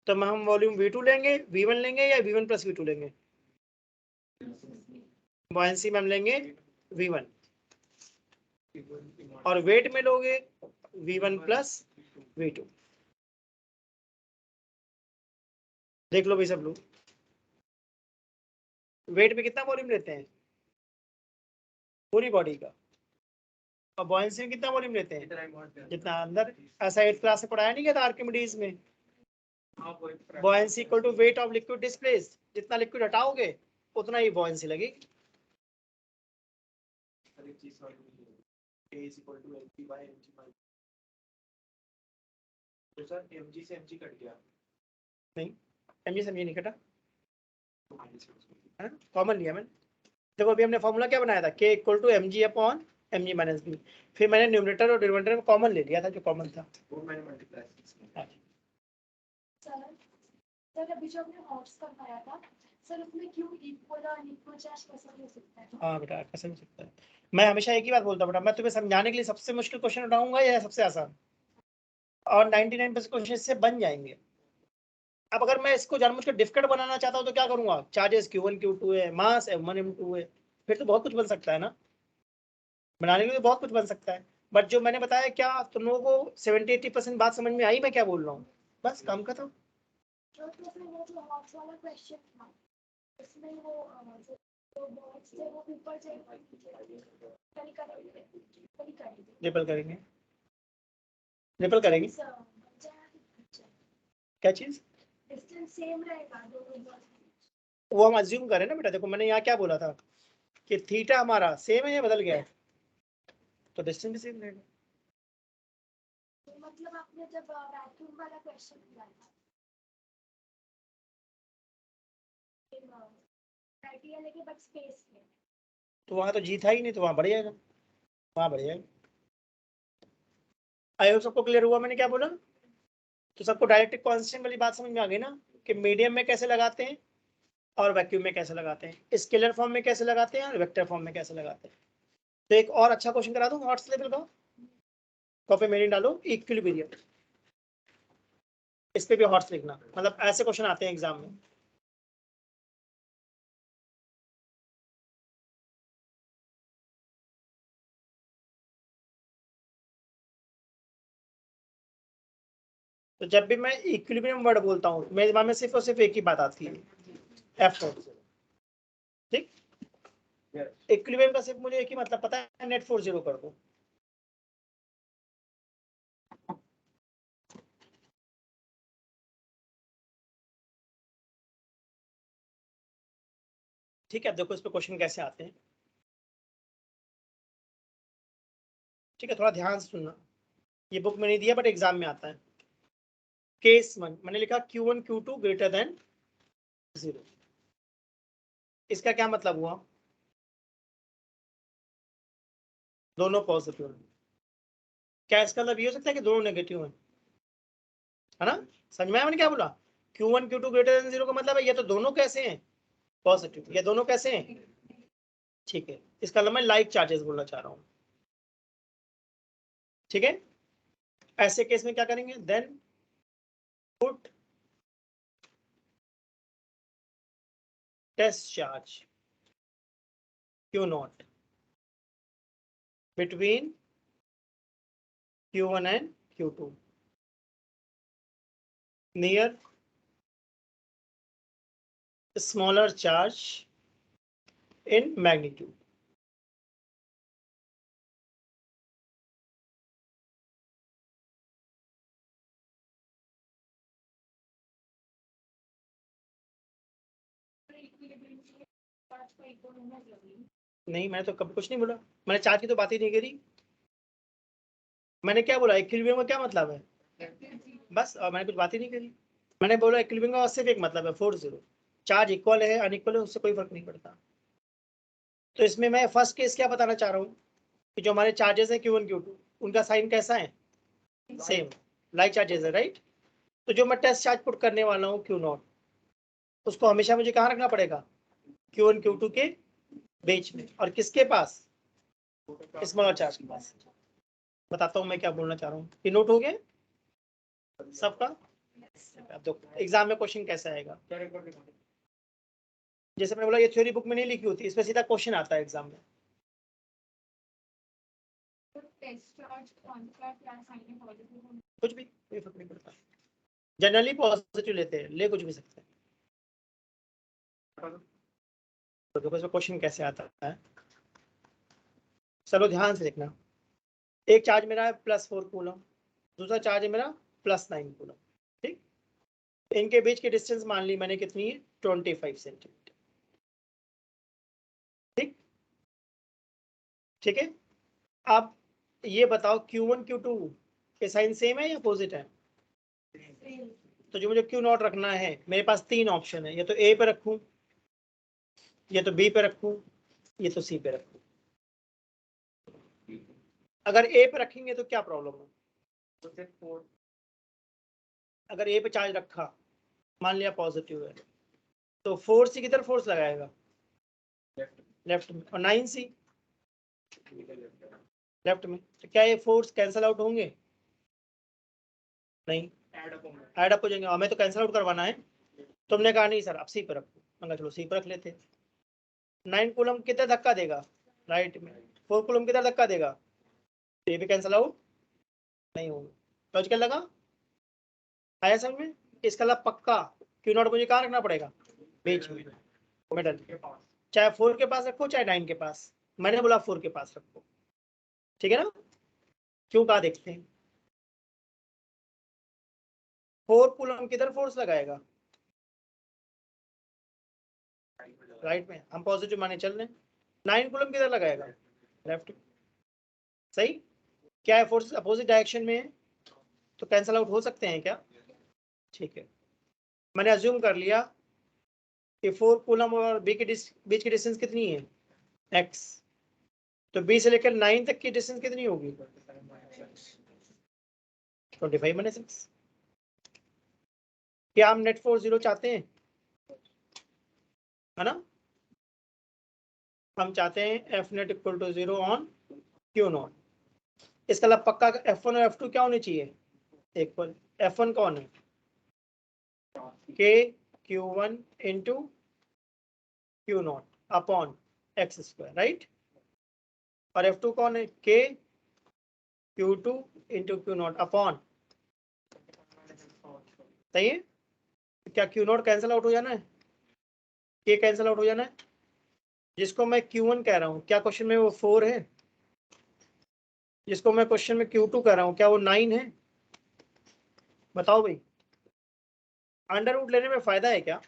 तो हम वॉल्यूम V2 लेंगे, V1 लेंगे या V1 प्लस V2 लेंगे, बॉयंसी में हम लेंगे V1, और वेट में लोगे V1 प्लस V2। देख लो भाई सब लोग, वेट में कितना वॉल्यूम लेते हैं पूरी बॉडी का, और बॉयंसी में कितना वॉल्यूम लेते हैं जितना अंदर। ऐसा 8th क्लास से पढ़ाया नहीं गया था आर्किमिडीज में, buoyancy equal to weight of liquid displaced, जितना लिक्विड हटाओगे उतना ही बॉयंसी लगेगी। तो सर mg से mg कट गया, नहीं, mg से mg नहीं कटा, कॉमन लिया मैंने। देखो अभी हमने फॉर्मूला क्या बनाया था, k equal to mg upon mg minus b, फिर मैंने न्यूमरेटर और डिनोमिनेटर में कॉमन ले लिया था जो कॉमन था, वो मैंने मल्टीप्लाई सर सर अभी जो हमने हॉट्स का बनाया था सर उसमें क्यों इक्वल और अनइक्वल चार्ज कैसे हो सकता है? हाँ बेटा कैसे हो सकता है। मैं हमेशा एक ही बात बोलता हूँ बेटा, मैं तुम्हें समझाने के लिए सबसे मुश्किल क्वेश्चन उठाऊंगा या सबसे आसान, और 99% क्वेश्चन इससे बन जाएंगे। अब अगर मैं इसको जानबूझकर डिफिकल्ट बनाना चाहता हूँ तो क्या करूंगा, चार्जेस Q1 Q2 है, मास M1 M2 है, फिर तो बहुत कुछ बन सकता है ना, बनाने के लिए बहुत कुछ बन सकता है। बट जो मैंने बताया, क्या तुम लोगों को 70-80% बात समझ में आई मैं क्या बोल रहा हूँ, बस काम खत्म। तो फिर वो जो हॉट्स वाला क्वेश्चन था उसमें वो जो बॉक्स थे वो ऊपर से कल करेंगे रिपल करेंगे, रिपल करेंगे क्या चीज, डिस्टेंस सेम रहेगा दोनों बॉक्स। वो हम अज्यूम करें ना बेटा। देखो मैंने यहाँ क्या बोला था कि थीटा हमारा सेम है या बदल गया है, तो डिस्टेंस भी सेम रहेगा। मतलब आपने जब वैक्यूम वाला क्वेश्चन किया था क्राइटेरिया लेके बट स्पेस में, तो वहां तो जी था ही नहीं, तो वहां बढ़ जाएगा, वहां बढ़ जाएगा। आई होप सबको क्लियर हुआ मैंने क्या बोला। तो सबको डायरेक्ट कांस्टेंट वाली बात समझ में आ गई ना, कि मीडियम में कैसे लगाते हैं और वैक्यूम में कैसे लगाते हैं, स्केलर फॉर्म में कैसे लगाते हैं और वेक्टर फॉर्म में कैसे लगाते हैं। तो एक और अच्छा क्वेश्चन करा दूं हॉट्स लेवल का, कॉपी मेरी डालो, इक्विलिब्रियम, इस पे भी हॉट्स लिखना, मतलब ऐसे क्वेश्चन आते हैं एग्जाम में। तो जब भी मैं इक्विलिब्रियम वर्ड बोलता हूँ मेरे दिमाग में सिर्फ और सिर्फ एक ही बात आती है, एफ फोर्स। ठीक, इक्विलिब्रियम का सिर्फ मुझे एक ही मतलब पता है, नेट फोर्स 0 कर दो। ठीक है, अब देखो इस पे क्वेश्चन कैसे आते हैं। ठीक है, थोड़ा ध्यान से सुनना, ये बुक में नहीं दिया बट एग्जाम में आता है। केस 1 मैंने लिखा Q1 Q2 ग्रेटर देन 0, इसका क्या मतलब हुआ, दोनों पॉजिटिव हैं। क्या इसका मतलब ये हो सकता है कि दोनों नेगेटिव हैं, है ना। समझ में आया मैंने क्या बोला, Q1 Q2 ग्रेटर देन 0 का मतलब है ये तो दोनों कैसे हैं, पॉजिटिव, ये दोनों कैसे हैं। ठीक है, इसका मतलब मैं लाइक चार्जेस बोलना चाह रहा हूँ। ठीक है, ऐसे केस में क्या करेंगे, then put test charge Q0 between Q1 and Q2 near smaller charge in magnitude. नहीं मैंने तो कब कुछ नहीं बोला, मैंने चार्ज की तो बात ही नहीं करी। मैंने क्या बोला, इक्विलिब्रियम का क्या मतलब है, बस, और मैंने कुछ बात ही नहीं करी। मैंने बोला इक्विलिब्रियम का सिर्फ एक मतलब है, फोर्स 0, चार्ज इक्वल है अनइक्वल है उससे कोई फर्क नहीं पड़ता। तो इसमें मैं फर्स्ट केस क्या बताना चाह रहा हूँ, कि जो हमारे चार्जेस है Q1 Q2 उनका साइन कैसा है, सेम, लाइक चार्जेस है, राइट। तो जो मैं टेस्ट चार्ज पुट करने वाला हूँ Q0, उसको हमेशा मुझे कहाँ रखना पड़ेगा, Q1 Q2 के बीच में, और किसके पास, स्मॉलर चार्ज के पास। बताता हूँ मैं क्या बोलना चाह रहा हूँ, ये नोट हो गया सबका। अब देखो एग्जाम में क्वेश्चन कैसा आएगा, जैसे मैंने बोला ये थ्योरी बुक में नहीं लिखी होती, इसमें सीधा क्वेश्चन आता है एग्जाम में। कुछ भी, कोई फर्क नहीं पड़ता, जनरली पॉजिटिव लेते हैं, ले कुछ भी सकते हैं। तो देखो इसमें क्वेश्चन कैसे आता है, चलो ध्यान से देखना। एक चार्ज मेरा है +4 कूलम, दूसरा चार्ज है मेरा +9 कूलम। ठीक, इनके बीच की डिस्टेंस मान ली मैंने कितनी है, 25 सेंटीमीटर। ठीक, ठीक है। अब ये बताओ Q1 Q2 के साइन सेम है या अपोजिट है। तो जो मुझे Q0 रखना है, मेरे पास 3 ऑप्शन है, या तो A पे रखूं, या तो B पे रखूं, या तो C पे रखूं। अगर A पे रखेंगे तो क्या प्रॉब्लम है, अगर A पे चार्ज रखा मान लिया पॉजिटिव है, तो 4C किधर फोर्स लगाएगा? लेफ्ट में। और 9C लेफ्ट में। तो क्या ये फोर्स कैंसल आउट होंगे? नहीं, ऐड अप हो जाएंगे। हमें तो कैंसल आउट करवाना है। तुमने कहा नहीं सर आप सी पर रखो, मैंने चलो सी पर रख लेते। 9 कूलम कितना धक्का देगा? राइट में। 4 कूलम कितना धक्का देगा? तो ये भी कैंसल आउट नहीं होगा। लॉजिकल लगा? आया समझ में? इसका लब पक्का क्यू नॉट मुझे कहाँ रखना पड़ेगा? बीच में, मिडल। चाहे 4 के पास रखो चाहे 9 के पास, मैंने बोला 4 के पास रखो, ठीक है ना? क्यों कहा देखते हैं। 4 कूलम किधर फोर्स लगाएगा? राइट में। हम पॉजिटिव माने चल रहे। 9 कूलम किधर लगाएगा? लेफ्ट। सही। क्या है, फोर्स अपोजिट डायरेक्शन में है तो कैंसल आउट हो सकते हैं क्या? ठीक है, मैंने अज्यूम कर लिया कि 4 कूलम और बी के बीच की डिस्टेंस कितनी है? x। तो b से लेकर 9 तक की डिस्टेंस कितनी होगी? 25-6। क्या हम नेट फोर्स 0 चाहते हैं? है ना? हम चाहते हैं F net equal to 0 on Q naught. इसका मतलब पक्का F1 और F2 क्या होने चाहिए? इक्वल। F1 कौन है? K Q1 into Q not upon x square, right. और F2 कौन है? K Q2 into Q not upon. सही है? क्या Q नॉट कैंसिल आउट हो जाना है? K कैंसिल आउट हो जाना है। जिसको मैं Q1 कह रहा हूँ क्या क्वेश्चन में वो 4 है? जिसको मैं क्वेश्चन में Q2 कह रहा हूँ क्या वो 9 है? बताओ भाई, अंडर रूट लेने में फायदा है क्या?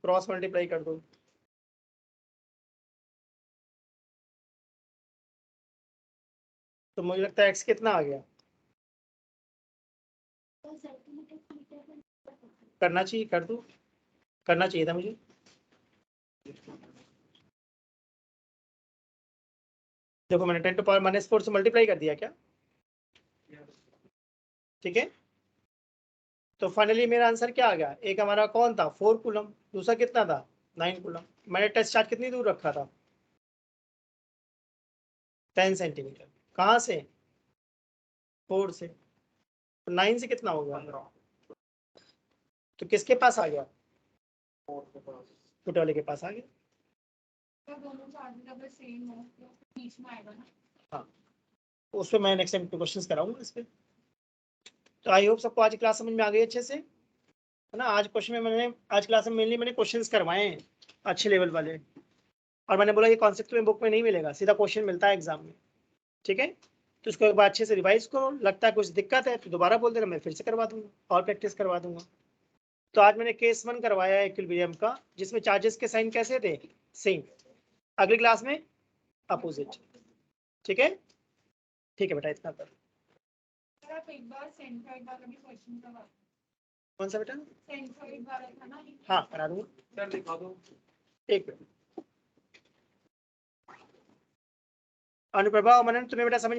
क्रॉस मल्टीप्लाई कर दो। तो मुझे लगता है x कितना आ गया? तो सेंटीमीटर मीटर में करना चाहिए, कर दो। करना चाहिए था मुझे। देखो मैंने 10 टू पावर -4 से मल्टीप्लाई कर दिया क्या? ठीक है, तो फाइनली मेरा आंसर क्या आ गया? एक हमारा कौन था? 4 कूलम। दूसरा कितना था? 9 कूलम। मैंने टेस्ट चार्ज कितनी दूर रखा था? 10 सेंटीमीटर। कहाँ से? 4 से। तो 9 से कितना होगा? तो किसके पास आ गया? छोटे वाले के पास आ गया। दोनों चार्जेस अगर सेम हो तो बीच में आएगा ना। हाँ, उस पर मैं नेक्स्ट टाइम क्वेश्चंस कराऊंगा इस पे। तो आई होप सबको आज क्लास समझ में आ गई अच्छे से, है ना? आज क्वेश्चन में मैंने आज क्लास में मेनली मैंने क्वेश्चंस करवाए हैं अच्छे लेवल वाले। और मैंने बोला ये कॉन्सेप्ट तुम्हें बुक में नहीं मिलेगा, सीधा क्वेश्चन मिलता है एग्जाम में, ठीक है? तो उसको एक बार अच्छे से रिवाइज करो। लगता है कुछ दिक्कत है तो दोबारा बोल देना, मैं फिर से करवा दूंगा और प्रैक्टिस करवा दूंगा। तो आज मैंने केस 1 करवाया है इक्विलिब्रियम का, जिसमें चार्जेस के साइन कैसे थे? सेम। अगली क्लास में अपोजिट, ठीक है? ठीक है बेटा, इतना कर। सर आप एक बार सेंट्रॉइड वाला भी क्वेश्चन करवा। कौन सा बेटा? सेंट्रॉइड वाला था ना। हाँ करा दूंगा। सर दिखा दो। एक मिनट। अनुप्रभा और मनन तुम्हें बेटा समझ